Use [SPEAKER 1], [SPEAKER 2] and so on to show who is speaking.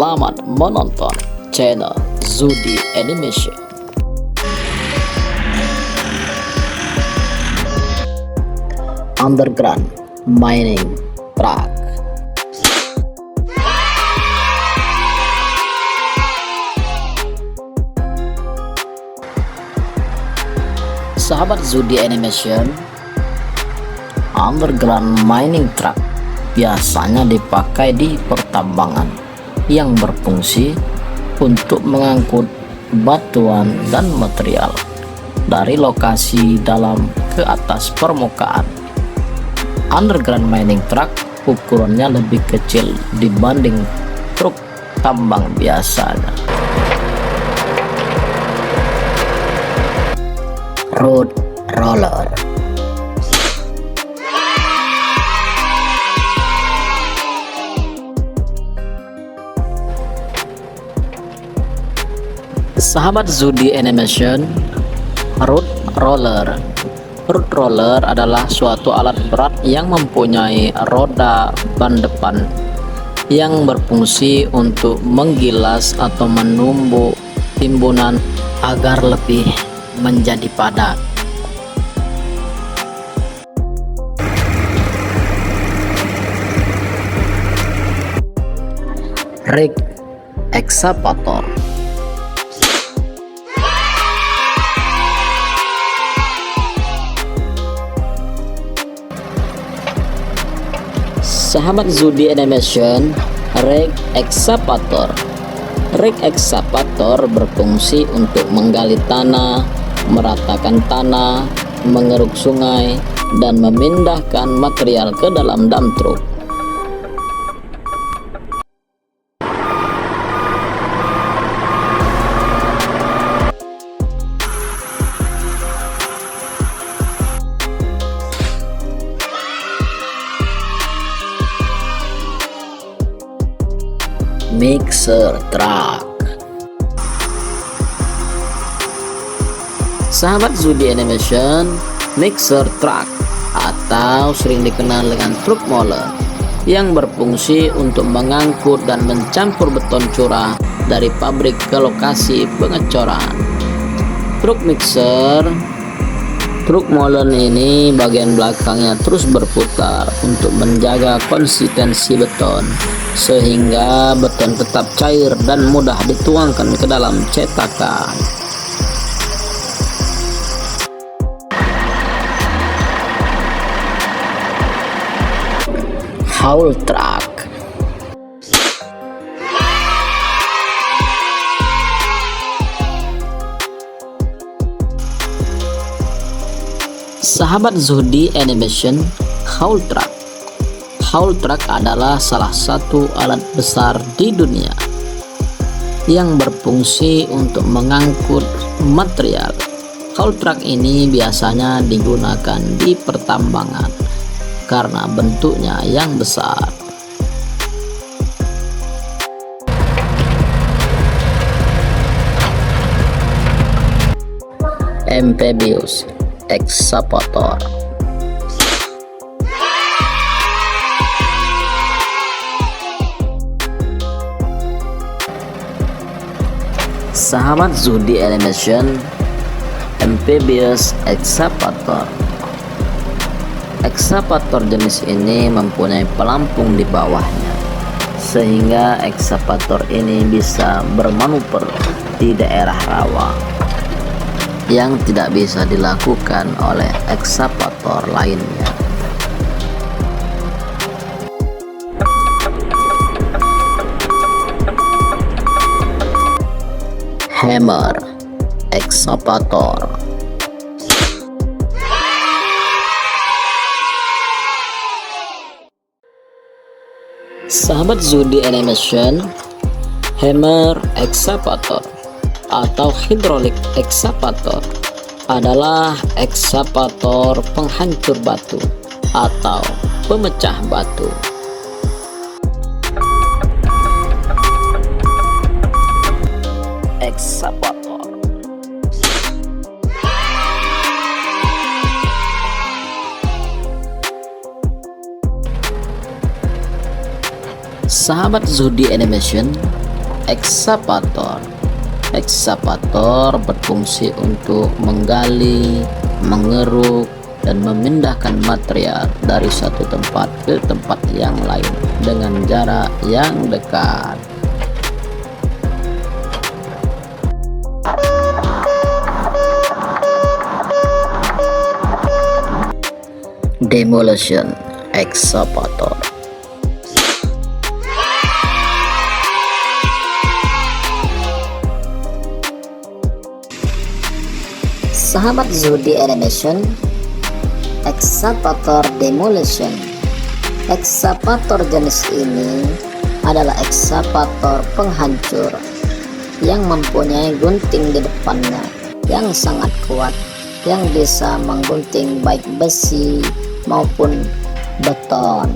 [SPEAKER 1] Selamat menonton channel Zudi Animation. Underground mining truck. Sahabat Zudi Animation, underground mining truck biasanya dipakai di pertambangan yang berfungsi untuk mengangkut batuan dan material dari lokasi dalam ke atas permukaan. Underground mining truck ukurannya lebih kecil dibanding truk tambang biasanya. Road roller. Sahabat Zudi Animation, road roller. Road roller adalah suatu alat berat yang mempunyai roda ban depan yang berfungsi untuk menggilas atau menumbuk timbunan agar lebih menjadi padat. Rig excavator. Sahabat Zudi Animation, rig excavator. Rig excavator berfungsi untuk menggali tanah, meratakan tanah, mengeruk sungai, dan memindahkan material ke dalam dump truck. Mixer truck. Sahabat Zudi Animation, mixer truck atau sering dikenal dengan truk molen yang berfungsi untuk mengangkut dan mencampur beton curah dari pabrik ke lokasi pengecoran. Truk mixer, truk molen ini bagian belakangnya terus berputar untuk menjaga konsistensi beton sehingga beton tetap cair dan mudah dituangkan ke dalam cetakan. Haul truck. Sahabat Zudi Animation, haul truck. Haul truck adalah salah satu alat besar di dunia yang berfungsi untuk mengangkut material. Haul truck ini biasanya digunakan di pertambangan karena bentuknya yang besar. Amphibious excavator. Sahabat Zudi Animation, amphibious excavator. Excavator jenis ini mempunyai pelampung di bawahnya, sehingga excavator ini bisa bermanuver di daerah rawa yang tidak bisa dilakukan oleh excavator lainnya. Hammer excavator. Sahabat Zudi Animation, hammer excavator atau hydraulic excavator adalah excavator penghancur batu atau pemecah batu. Excavator. Sahabat Zudi Animation, excavator. Excavator berfungsi untuk menggali, mengeruk, dan memindahkan material dari satu tempat ke tempat yang lain dengan jarak yang dekat. Demolition excavator.
[SPEAKER 2] Sahabat Zudi Animation, excavator demolition. Excavator jenis ini adalah excavator penghancur yang mempunyai gunting di depannya yang sangat kuat, yang bisa menggunting baik besi maupun beton.